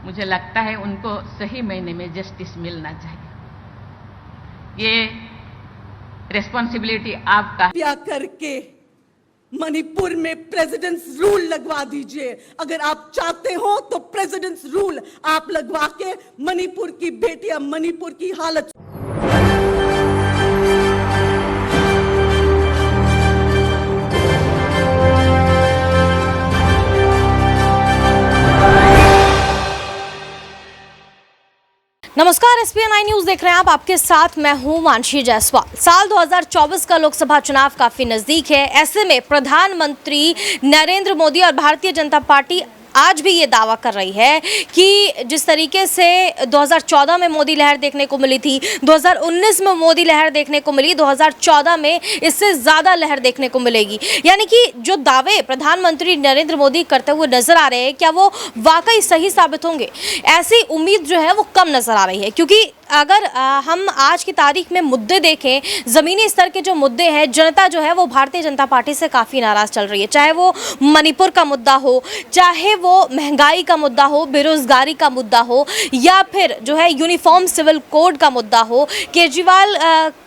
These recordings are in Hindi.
मुझे लगता है उनको सही महीने में जस्टिस मिलना चाहिए। ये रिस्पॉन्सिबिलिटी आपका कृपया करके मणिपुर में प्रेसिडेंट्स रूल लगवा दीजिए। अगर आप चाहते हो तो प्रेसिडेंट्स रूल आप लगवा के मणिपुर की बेटियां, मणिपुर की हालत। नमस्कार, SPN9 न्यूज देख रहे हैं आप। आपके साथ मैं हूं मानसी जायसवाल। साल 2024 का लोकसभा चुनाव काफी नजदीक है। ऐसे में प्रधानमंत्री नरेंद्र मोदी और भारतीय जनता पार्टी आज भी ये दावा कर रही है कि जिस तरीके से 2014 में मोदी लहर देखने को मिली थी, 2019 में मोदी लहर देखने को मिली, 2014 में इससे ज़्यादा लहर देखने को मिलेगी। यानी कि जो दावे प्रधानमंत्री नरेंद्र मोदी करते हुए नजर आ रहे हैं, क्या वो वाकई सही साबित होंगे? ऐसी उम्मीद जो है वो कम नजर आ रही है, क्योंकि अगर हम आज की तारीख में मुद्दे देखें, ज़मीनी स्तर के जो मुद्दे हैं, जनता जो है वो भारतीय जनता पार्टी से काफ़ी नाराज़ चल रही है। चाहे वो मणिपुर का मुद्दा हो, चाहे वो महंगाई का मुद्दा हो, बेरोजगारी का मुद्दा हो, या फिर जो है यूनिफॉर्म सिविल कोड का मुद्दा हो, केजरीवाल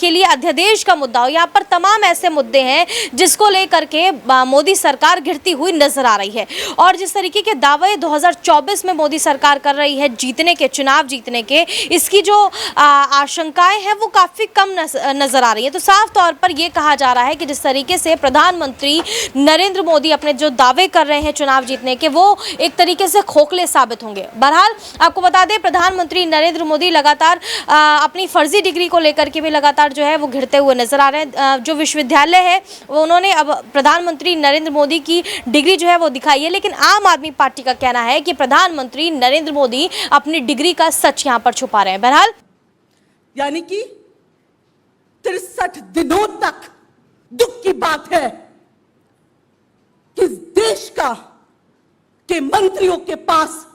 के लिए अध्यादेश का मुद्दा हो। यहाँ पर तमाम ऐसे मुद्दे हैं जिसको लेकर के मोदी सरकार घिरती हुई नजर आ रही है। और जिस तरीके के दावे 2024 में मोदी सरकार कर रही है जीतने के, चुनाव जीतने के, इसकी जो आशंकाएं हैं वो काफ़ी कम नजर आ रही है। तो साफ तौर पर यह कहा जा रहा है कि जिस तरीके से प्रधानमंत्री नरेंद्र मोदी अपने जो दावे कर रहे हैं चुनाव जीतने के, वो एक तरीके से खोखले साबित होंगे। बहरहाल आपको बता दें, प्रधानमंत्री नरेंद्र मोदी लगातार अपनी फर्जी डिग्री को लेकर के भी लगातार जो है वो घिरते हुए नजर आ रहे हैं। जो विश्वविद्यालय है उन्होंने अब प्रधानमंत्री नरेंद्र मोदी की डिग्री जो है वो दिखाई है, लेकिन आम आदमी पार्टी का कहना है कि प्रधानमंत्री नरेंद्र मोदी अपनी डिग्री का सच यहाँ पर छुपा रहे हैं। बहरहाल यानी कि 63 दिनों तक दुख की बात है कि देश के मंत्रियों के पास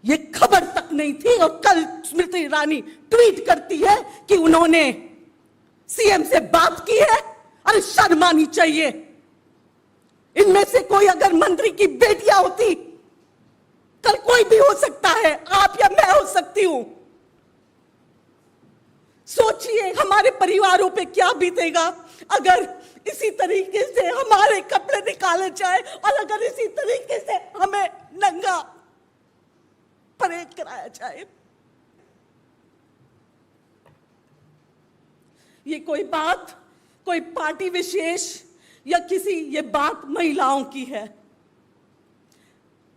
यह खबर तक नहीं थी। और कल स्मृति ईरानी ट्वीट करती है कि उन्होंने सीएम से बात की है। अरे शर्म आनी चाहिए। इनमें से कोई अगर मंत्री की बेटियां होती, कल कोई भी हो सकता है, आप या मैं हो सकती हूं। सोचिए हमारे परिवारों पे क्या बीतेगा अगर इसी तरीके से हमारे कपड़े निकाले जाए और अगर इसी तरीके से हमें नंगा परेड कराया जाए। ये कोई बात कोई पार्टी विशेष या ये बात महिलाओं की है।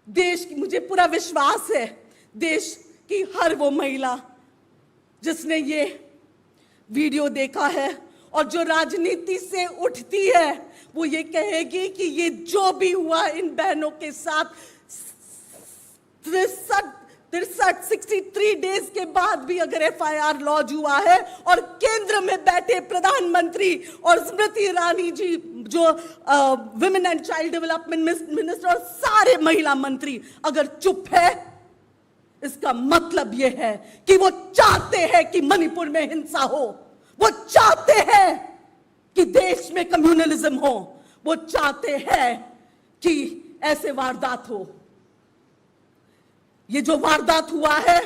देश की, मुझे पूरा विश्वास है, देश की हर वो महिला जिसने ये वीडियो देखा है और जो राजनीति से उठती है, वो ये कहेगी कि ये जो भी हुआ इन बहनों के साथ 63 डेज के बाद भी अगर FIR लॉन्च हुआ है और केंद्र में बैठे प्रधानमंत्री और स्मृति ईरानी जी जो women and child development minister और सारे महिला मंत्री अगर चुप है, इसका मतलब यह है कि वो चाहते हैं कि मणिपुर में हिंसा हो, वो चाहते हैं कि देश में कम्युनलिज्म हो, वो चाहते हैं कि ऐसे वारदात हो। ये जो वारदात हुआ है,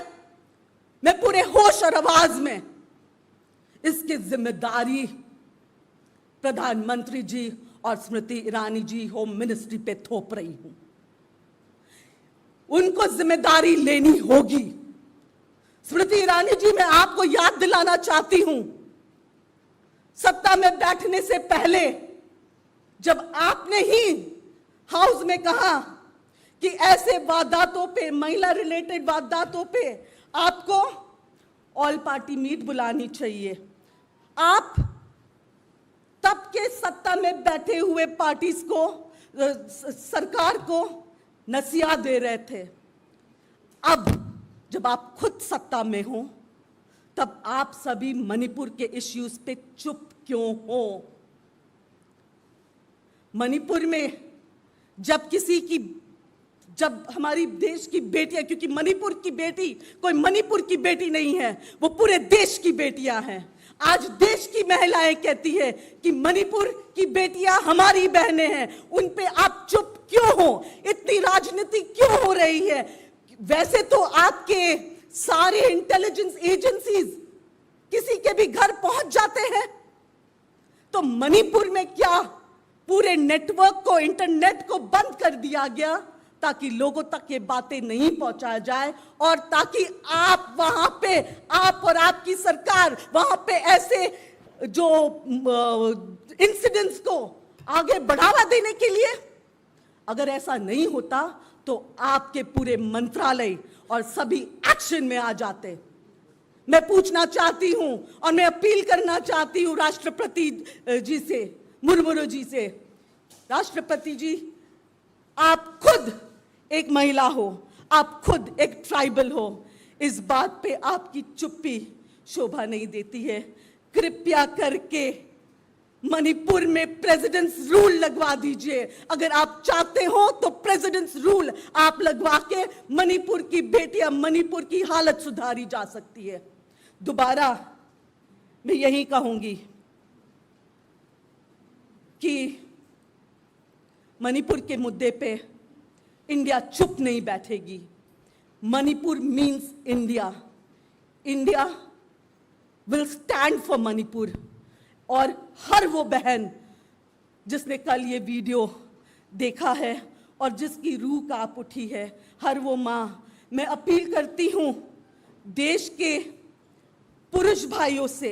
मैं पूरे होश और आवाज में इसकी जिम्मेदारी प्रधानमंत्री जी और स्मृति ईरानी जी होम मिनिस्ट्री पे थोप रही हूं। उनको जिम्मेदारी लेनी होगी। स्मृति ईरानी जी, मैं आपको याद दिलाना चाहती हूं, सत्ता में बैठने से पहले जब आपने ही हाउस में कहा कि ऐसे वारदातों पे, महिला रिलेटेड वारदातों पे आपको ऑल पार्टी मीट बुलानी चाहिए, आप तब के सत्ता में बैठे हुए पार्टीज को, सरकार को नसीहत दे रहे थे। अब जब आप खुद सत्ता में हो, तब आप सभी मणिपुर के इश्यूज पे चुप क्यों हो? मणिपुर में जब हमारी देश की बेटियां, क्योंकि मणिपुर की बेटी कोई मणिपुर की बेटी नहीं है, वो पूरे देश की बेटियां हैं। आज देश की महिलाएं कहती है कि मणिपुर की बेटियां हमारी बहनें हैं, उन पे आप चुप क्यों हो? इतनी राजनीति क्यों हो रही है? वैसे तो आपके सारे इंटेलिजेंस एजेंसीज किसी के भी घर पहुंच जाते हैं, तो मणिपुर में क्या पूरे नेटवर्क को, इंटरनेट को बंद कर दिया गया ताकि लोगों तक ये बातें नहीं पहुंचाया जाए और ताकि आप वहां पे, आप और आपकी सरकार वहां पे ऐसे जो इंसिडेंट्स को आगे बढ़ावा देने के लिए, अगर ऐसा नहीं होता तो आपके पूरे मंत्रालय और सभी एक्शन में आ जाते। मैं पूछना चाहती हूं और मैं अपील करना चाहती हूं राष्ट्रपति जी से, मुर्मू जी से, राष्ट्रपति जी, आप खुद एक महिला हो, आप खुद एक ट्राइबल हो, इस बात पे आपकी चुप्पी शोभा नहीं देती है। कृपया करके मणिपुर में प्रेसिडेंट्स रूल लगवा दीजिए। अगर आप चाहते हो तो प्रेसिडेंट्स रूल आप लगवा के मणिपुर की बेटियां, मणिपुर की हालत सुधारी जा सकती है। दोबारा मैं यही कहूंगी कि मणिपुर के मुद्दे पे इंडिया चुप नहीं बैठेगी। Manipur means India. India will stand for Manipur. और हर वो बहन जिसने कल ये वीडियो देखा है और जिसकी रूह कांप उठी है, हर वो माँ, मैं अपील करती हूँ देश के पुरुष भाइयों से,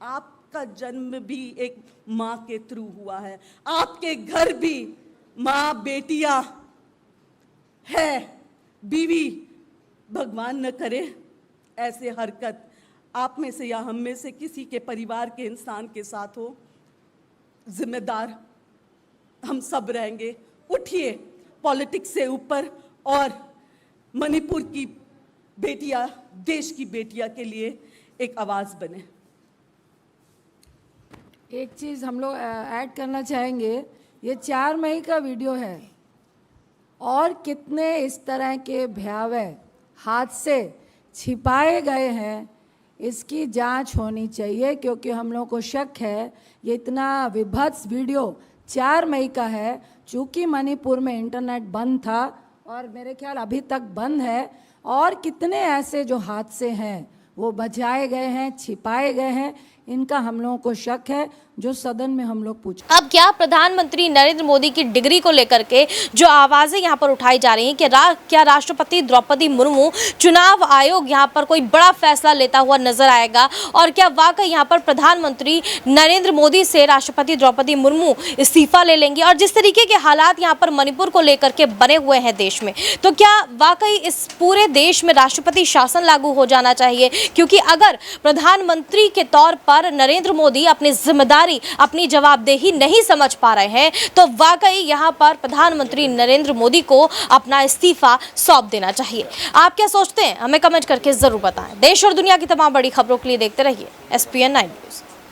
आपका जन्म भी एक माँ के थ्रू हुआ है, आपके घर भी माँ बेटियां है, बीवी, भगवान न करे ऐसे हरकत आप में से या हम में से किसी के परिवार के इंसान के साथ हो। जिम्मेदार हम सब रहेंगे। उठिए पॉलिटिक्स से ऊपर और मणिपुर की बेटियां, देश की बेटियां के लिए एक आवाज बने। एक चीज़ हम लोग ऐड करना चाहेंगे, ये 4 मई का वीडियो है और कितने इस तरह के भयावह हादसे छिपाए गए हैं, इसकी जांच होनी चाहिए, क्योंकि हम लोगों को शक है ये इतना विभत्स वीडियो 4 मई का है। चूँकि मणिपुर में इंटरनेट बंद था और मेरे ख्याल अभी तक बंद है, और कितने ऐसे जो हादसे हैं वो बचाए गए हैं, छिपाए गए हैं, इनका हम लोगों को शक है, जो सदन में हम लोग पूछ। अब क्या प्रधानमंत्री नरेंद्र मोदी की डिग्री को लेकर के जो आवाजें यहाँ पर उठाई जा रही हैं कि क्या राष्ट्रपति द्रौपदी मुर्मू, चुनाव आयोग यहाँ पर कोई बड़ा फैसला लेता हुआ नजर आएगा, और क्या वाकई यहाँ पर प्रधानमंत्री नरेंद्र मोदी से राष्ट्रपति द्रौपदी मुर्मू इस्तीफा ले लेंगी, और जिस तरीके के हालात यहाँ पर मणिपुर को लेकर के बने हुए हैं देश में, तो क्या वाकई इस पूरे देश में राष्ट्रपति शासन लागू हो जाना चाहिए? क्योंकि अगर प्रधानमंत्री के तौर पर नरेंद्र मोदी अपनी जिम्मेदारी, अपनी जवाबदेही नहीं समझ पा रहे हैं, तो वाकई यहां पर प्रधानमंत्री नरेंद्र मोदी को अपना इस्तीफा सौंप देना चाहिए। आप क्या सोचते हैं? हमें कमेंट करके जरूर बताएं। देश और दुनिया की तमाम बड़ी खबरों के लिए देखते रहिए SPN 9 न्यूज़।